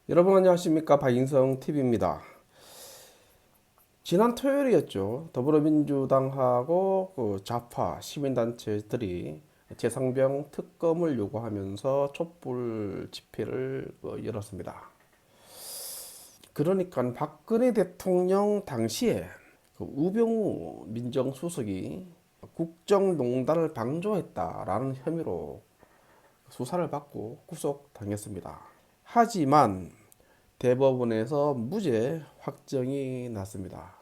여러분 안녕하십니까? 박인성 TV입니다. 지난 토요일이었죠. 더불어민주당하고 그 좌파 시민단체들이 재상병 특검을 요구하면서 촛불 집회를 열었습니다. 그러니까 박근혜 대통령 당시에 그 우병우 민정수석이 국정농단을 방조했다라는 혐의로 수사를 받고 구속당했습니다. 하지만 대법원에서 무죄 확정이 났습니다.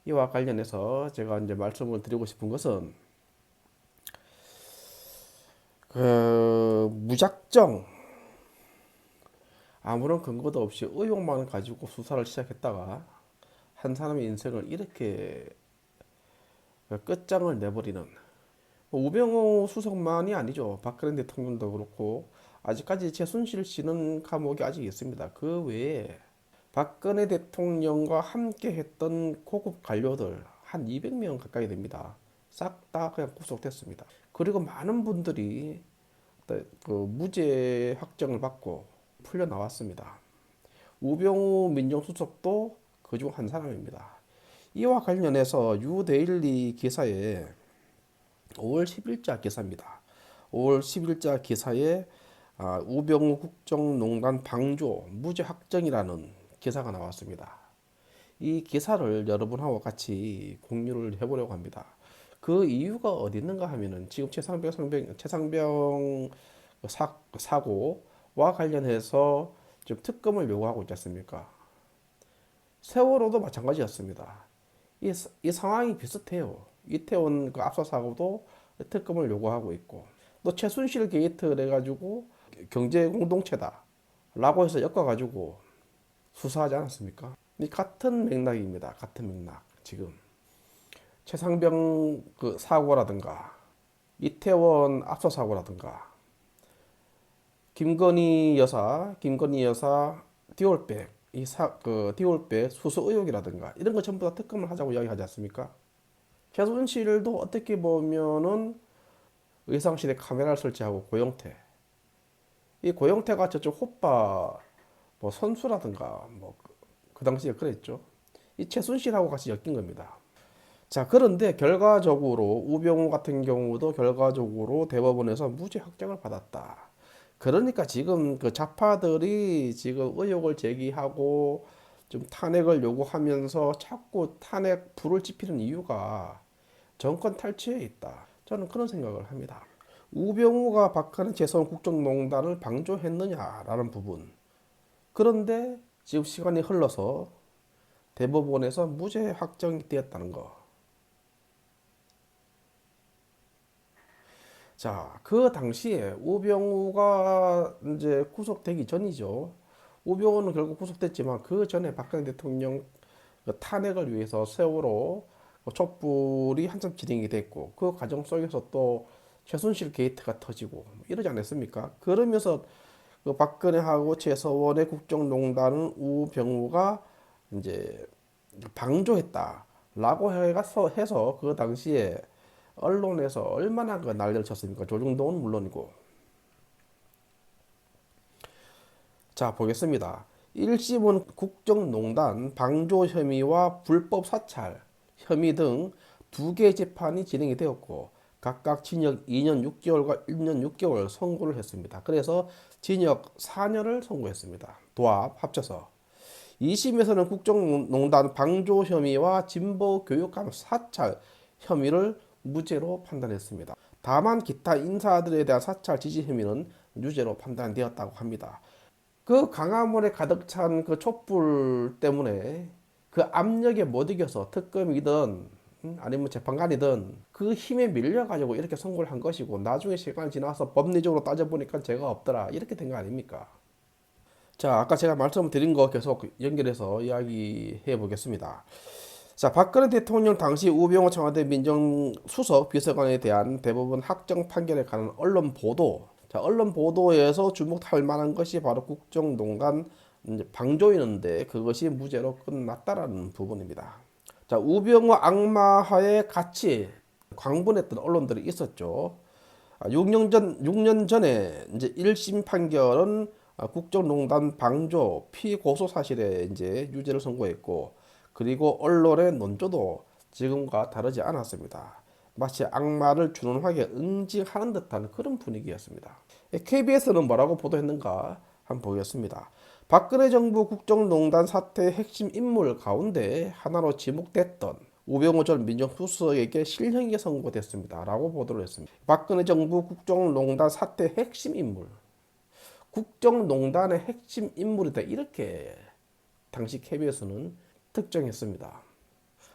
이와 관련해서 제가 이제 말씀을 드리고 싶은 것은 무작정 아무런 근거도 없이 의혹만 가지고 수사를 시작했다가 한 사람의 인생을 이렇게 끝장을 내버리는 우병우 수석만이 아니죠. 박근혜 대통령도 그렇고 아직까지 최순실 씨는 감옥에 아직 있습니다. 그 외에 박근혜 대통령과 함께 했던 고급 관료들 한 200명 가까이 됩니다. 싹 다 그냥 구속됐습니다. 그리고 많은 분들이 그 무죄 확정을 받고 풀려 나왔습니다. 우병우 민정수석도 그중 한 사람입니다. 이와 관련해서 유데일리 기사에 5월 10일자 기사입니다. 5월 10일자 기사에 우병우 국정농단 방조 무죄 확정이라는 기사가 나왔습니다. 이 기사를 여러분하고 같이 공유를 해보려고 합니다. 그 이유가 어디 있는가 하면은 지금 최상병 사고와 관련해서 지금 특검을 요구하고 있지 않습니까? 세월호도 마찬가지였습니다. 이 상황이 비슷해요. 이태원 그 압사 사고도 특검을 요구하고 있고 또 최순실 게이트를 해가지고 경제 공동체다라고 해서 엮어가지고 수사하지 않았습니까? 이 같은 맥락입니다. 같은 맥락. 지금 최상병 그 사고라든가 이태원 압사 사고라든가 김건희 여사 디올백 그 디올백 수수 의혹이라든가 이런 거 전부 다 특검을 하자고 이야기하지 않습니까? 최순실도 어떻게 보면은 의상실에 카메라를 설치하고 고영태 이 고영태가 저쪽 호빠 뭐 선수라든가 뭐 그 당시에 그랬죠. 이 최순실하고 같이 엮인 겁니다. 자, 그런데 결과적으로 우병우 같은 경우도 결과적으로 대법원에서 무죄 확정을 받았다. 그러니까 지금 그 좌파들이 지금 의혹을 제기하고 좀 탄핵을 요구하면서 자꾸 탄핵 불을 지피는 이유가 정권 탈취에 있다. 저는 그런 생각을 합니다. 우병우가 박하는 재선 국정농단을 방조했느냐라는 부분. 그런데 지금 시간이 흘러서 대법원에서 무죄 확정이 되었다는 거. 자, 그 당시에 우병우가 이제 구속되기 전이죠. 우병우는 결국 구속됐지만 그 전에 박근혜 대통령 그 탄핵을 위해서 세월호 촛불이 한참 진행이 됐고 그 과정 속에서 또 최순실 게이트가 터지고 이러지 않았습니까? 그러면서 그 박근혜하고 최서원의 국정농단은 우병우가 이제 방조했다라고 해서 그 당시에 언론에서 얼마나 그 난리를 쳤습니까? 조중동은 물론이고. 자, 보겠습니다. 1심은 국정농단 방조 혐의와 불법 사찰 혐의 등 두 개 재판이 진행이 되었고 각각 징역 2년 6개월과 1년 6개월 선고를 했습니다. 그래서 징역 4년을 선고했습니다. 도합 합쳐서. 2심에서는 국정농단 방조 혐의와 진보 교육감 사찰 혐의를 무죄로 판단했습니다. 다만 기타 인사들에 대한 사찰 지지 혐의는 유죄로 판단되었다고 합니다. 그 강화문에 가득 찬 그 촛불 때문에 그 압력에 못 이겨서 특검이든 아니면 재판관이든 그 힘에 밀려가지고 이렇게 선고를 한 것이고 나중에 시간이 지나서 법리적으로 따져보니까 죄가 없더라 이렇게 된 거 아닙니까? 자, 아까 제가 말씀드린 거 계속 연결해서 이야기해 보겠습니다. 자, 박근혜 대통령 당시 우병우 청와대 민정수석 비서관에 대한 대법원 확정 판결에 관한 언론 보도. 자, 언론 보도에서 주목할 만한 것이 바로 국정농단 방조였는데 그것이 무죄로 끝났다라는 부분입니다. 자, 우병우 악마하에 같이 광분했던 언론들이 있었죠. 6년 전에 이제 1심 판결은 국정농단 방조 피고소 사실에 이제 유죄를 선고했고, 그리고 언론의 논조도 지금과 다르지 않았습니다. 마치 악마를 준엄하게 응징하는 듯한 그런 분위기였습니다. KBS는 뭐라고 보도했는가 한번 보겠습니다. 박근혜 정부 국정농단 사태의 핵심 인물 가운데 하나로 지목됐던 우병우 전 민정수석에게 실형이 선고됐습니다. 라고 보도를 했습니다. 박근혜 정부 국정농단 사태의 핵심 인물, 국정농단의 핵심 인물이다, 이렇게 당시 KBS는 특정했습니다.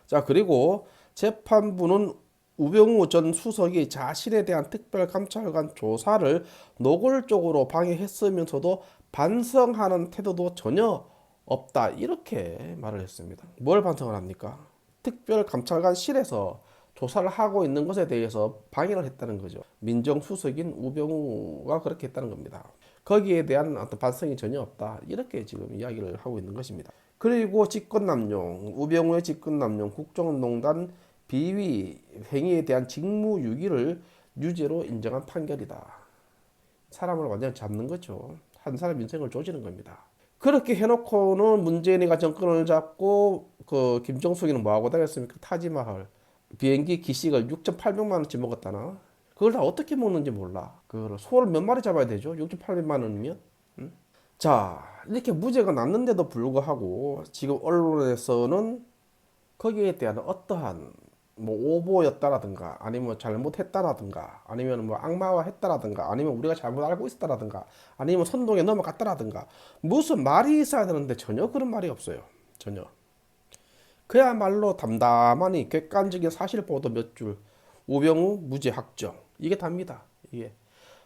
자, 그리고 재판부는 우병우 전 수석이 자신에 대한 특별감찰관 조사를 노골적으로 방해했으면서도 반성하는 태도도 전혀 없다, 이렇게 말을 했습니다. 뭘 반성을 합니까? 특별감찰관실에서 조사를 하고 있는 것에 대해서 방해를 했다는 거죠. 민정수석인 우병우가 그렇게 했다는 겁니다. 거기에 대한 어떤 반성이 전혀 없다, 이렇게 지금 이야기를 하고 있는 것입니다. 그리고 직권남용, 우병우의 직권남용, 국정농단 비위 행위에 대한 직무유기를 유죄로 인정한 판결이다. 사람을 완전히 잡는 거죠. 한 사람 인생을 조지는 겁니다. 그렇게 해놓고는 문재인이가 정권을 잡고 그 김정숙이는 뭐하고 다녔습니까? 타지마할 비행기 기식을 6,800만 원치 먹었다나? 그걸 다 어떻게 먹는지 몰라. 그걸 소를 몇 마리 잡아야 되죠? 6,800만 원이면? 응? 자, 이렇게 무죄가 났는데도 불구하고 지금 언론에서는 거기에 대한 어떠한 뭐 오보였다라든가, 아니면 잘못했다라든가, 아니면 뭐 악마화했다라든가, 아니면 우리가 잘못 알고 있었다라든가, 아니면 선동에 넘어갔다라든가, 무슨 말이 있어야 되는데 전혀 그런 말이 없어요. 전혀. 그야말로 담담하니 객관적인 사실 보도 몇 줄, 우병우 무죄 확정, 이게 답니다. 이게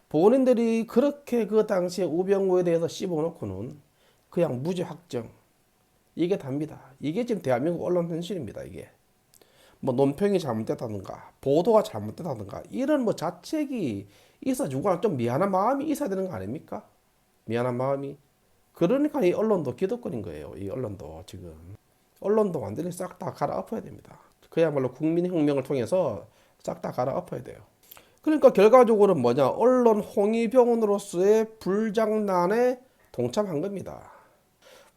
본인들이 그렇게 그 당시에 우병우에 대해서 씹어놓고는 그냥 무죄 확정, 이게 답니다. 이게 지금 대한민국 언론 현실입니다. 이게 뭐 논평이 잘못됐다든가, 보도가 잘못됐다든가, 이런 뭐 자책이 있어주거나 좀 미안한 마음이 있어야 되는 거 아닙니까? 미안한 마음이. 그러니까 이 언론도 기득권인 거예요. 이 언론도 지금 언론도 완전히 싹 다 갈아엎어야 됩니다. 그야말로 국민혁명을 통해서 싹 다 갈아엎어야 돼요. 그러니까 결과적으로 뭐냐, 언론 홍위병으로서의 불장난에 동참한 겁니다.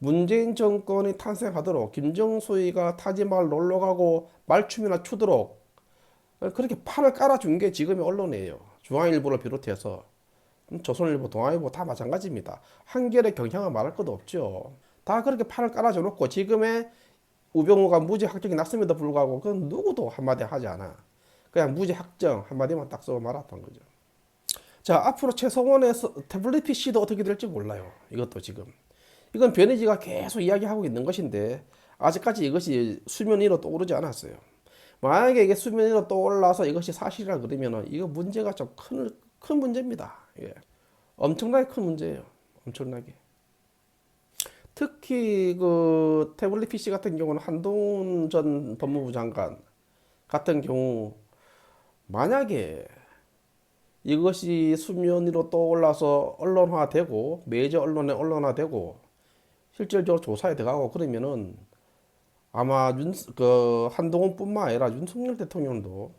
문재인 정권이 탄생하도록, 김정수이가 타지마을 놀러가고 말춤이나 추도록 그렇게 판을 깔아준 게 지금의 언론이에요. 중앙일보를 비롯해서 조선일보, 동아일보 다 마찬가지입니다. 한결의 경향을 말할 것도 없죠. 다 그렇게 판을 깔아줘 놓고 지금의 우병우가 무죄 확정이 났음에도 불구하고 그건 누구도 한마디 하지 않아. 그냥 무죄 확정 한마디만 딱 쓰고 말았던 거죠. 자, 앞으로 최성원의 태블릿 PC도 어떻게 될지 몰라요. 이것도 지금. 이건 변희지가 계속 이야기하고 있는 것인데 아직까지 이것이 수면 위로 떠오르지 않았어요. 만약에 이게 수면 위로 떠올라서 이것이 사실이라 그러면 이거 문제가 좀 큰 문제입니다. 예. 엄청나게 큰 문제예요. 엄청나게. 특히 그 태블릿 PC 같은 경우는 한동훈 전 법무부 장관 같은 경우, 만약에 이것이 수면 위로 떠올라서 언론화되고, 메이저 언론에 언론화되고 실질적으로 조사에 들어가고 그러면은 아마 그 한동훈뿐만 아니라 윤석열 대통령도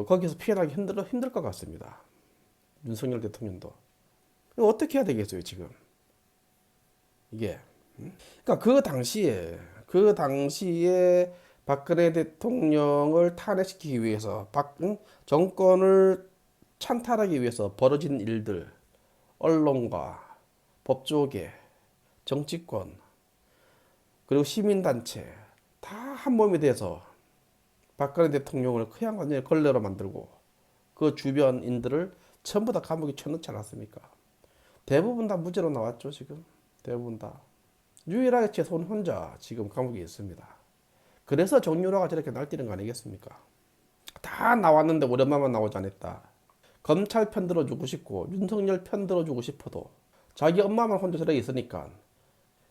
거기서 피해나기 힘들 것 같습니다. 윤석열 대통령도. 어떻게 해야 되겠어요, 지금? 이게. 그러니까 그 당시에 박근혜 대통령을 탄핵시키기 위해서, 정권을 찬탈하기 위해서 벌어진 일들, 언론과 법조계, 정치권, 그리고 시민단체 다 한 몸이 돼서 박근혜 대통령을 그냥 완전히 걸레로 만들고 그 주변인들을 전부 다 감옥에 쳐넣지 않았습니까? 대부분 다 무죄로 나왔죠. 지금 대부분 다. 유일하게 최소한 혼자 지금 감옥에 있습니다. 그래서 정유라가 저렇게 날뛰는 거 아니겠습니까? 다 나왔는데 오랜만만 나오지 않았다. 검찰 편 들어주고 싶고 윤석열 편 들어주고 싶어도 자기 엄마만 혼자 저렇게 있으니까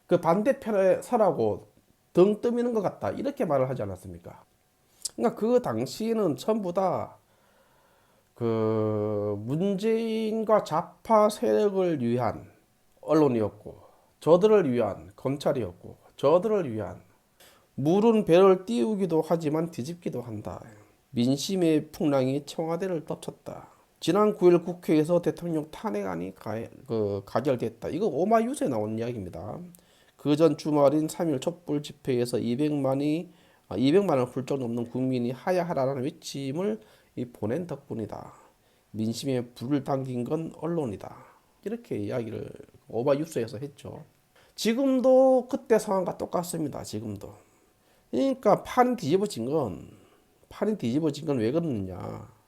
그 반대편에 서라고 등 떠미는 것 같다, 이렇게 말을 하지 않았습니까? 그러니까 그 당시에는 전부 다 그 문재인과 좌파 세력을 위한 언론이었고, 저들을 위한 검찰이었고, 저들을 위한, 물은 배를 띄우기도 하지만 뒤집기도 한다. 민심의 풍랑이 청와대를 덮쳤다. 지난 9일 국회에서 대통령 탄핵안이 가결됐다. 이거 오마이뉴스에 나온 이야기입니다. 그 전 주말인 3일 촛불 집회에서 200만을 훌쩍 넘는 국민이 하야하라는 외침을 보낸 덕분이다. 민심에 불을 당긴 건 언론이다. 이렇게 이야기를 오마이뉴스에서 했죠. 지금도 그때 상황과 똑같습니다. 지금도. 그러니까 판이 뒤집어진 건 왜 그러느냐.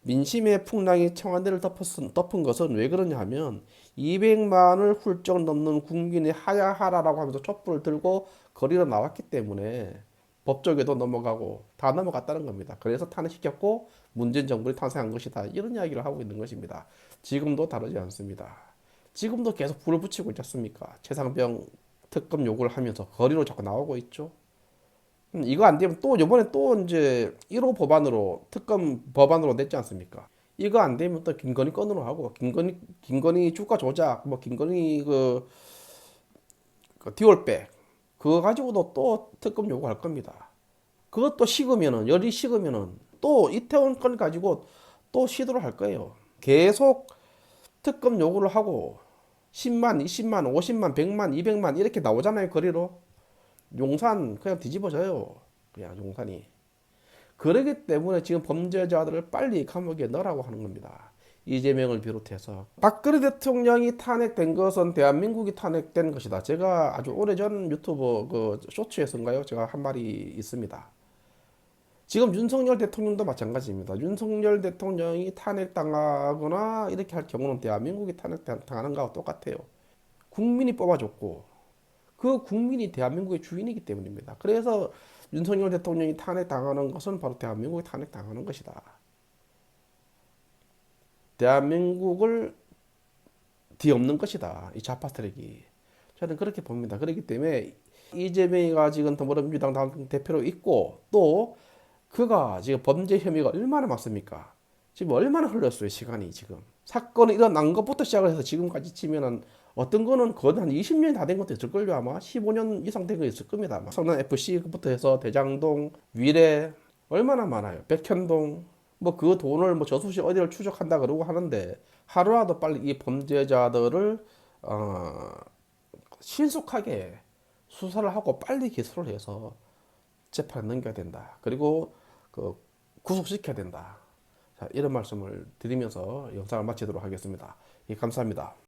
민심의 풍랑이 청와대를 덮은 것은 왜 그러냐 하면 200만을 훌쩍 넘는 국민이 하야하라라고 하면서 촛불을 들고 거리로 나왔기 때문에 법조계도 넘어가고 다 넘어갔다는 겁니다. 그래서 탄핵시켰고 문재인 정부를 탄생한 것이다. 이런 이야기를 하고 있는 것입니다. 지금도 다르지 않습니다. 지금도 계속 불을 붙이고 있지 않습니까? 최상병 특검 요구를 하면서 거리로 자꾸 나오고 있죠. 이거 안 되면 또 이번에 또 이제 1호 법안으로 특검 법안으로 냈지 않습니까? 이거 안 되면 또 김건희 건으로 하고 김건희 주가 조작 뭐 김건희 그 디올백 그거 가지고도 또 특검 요구할 겁니다. 그것도 식으면은 열이 식으면은 또 이태원 건 가지고 또 시도를 할 거예요. 계속 특검 요구를 하고 10만, 20만, 50만, 100만, 200만 이렇게 나오잖아요, 거리로. 용산 그냥 뒤집어져요. 그냥 용산이. 그러기 때문에 지금 범죄자들을 빨리 감옥에 넣으라고 하는 겁니다. 이재명을 비롯해서. 박근혜 대통령이 탄핵된 것은 대한민국이 탄핵된 것이다. 제가 아주 오래전 유튜브 그 쇼츠에서인가요? 제가 한 말이 있습니다. 지금 윤석열 대통령도 마찬가지입니다. 윤석열 대통령이 탄핵당하거나 이렇게 할 경우는 대한민국이 탄핵당하는 거하고 똑같아요. 국민이 뽑아줬고 그 국민이 대한민국의 주인이기 때문입니다. 그래서 윤석열 대통령이 탄핵당하는 것은 바로 대한민국이 탄핵당하는 것이다. 대한민국을 뒤엎는 것이다. 이 좌파 세력이. 저는 그렇게 봅니다. 그렇기 때문에 이재명이가 지금 더불어민주당 당 대표로 있고 또 그가 지금 범죄 혐의가 얼마나 많습니까? 지금 얼마나 흘렀어요, 시간이 지금. 사건이 일어난 것부터 시작을 해서 지금까지 치면은 어떤 거는 거의 한 20년이 다 된 것도 있을걸요, 아마. 15년 이상 된 거 있을 겁니다, 아마. 성남 FC부터 해서 대장동, 위례, 얼마나 많아요. 백현동, 뭐 그 돈을 뭐 저수지 어디를 추적한다 그러고 하는데 하루라도 빨리 이 범죄자들을, 신속하게 수사를 하고 빨리 기소를 해서 재판에 넘겨야 된다. 그리고 그 구속시켜야 된다. 자, 이런 말씀을 드리면서 영상을 마치도록 하겠습니다. 예, 감사합니다.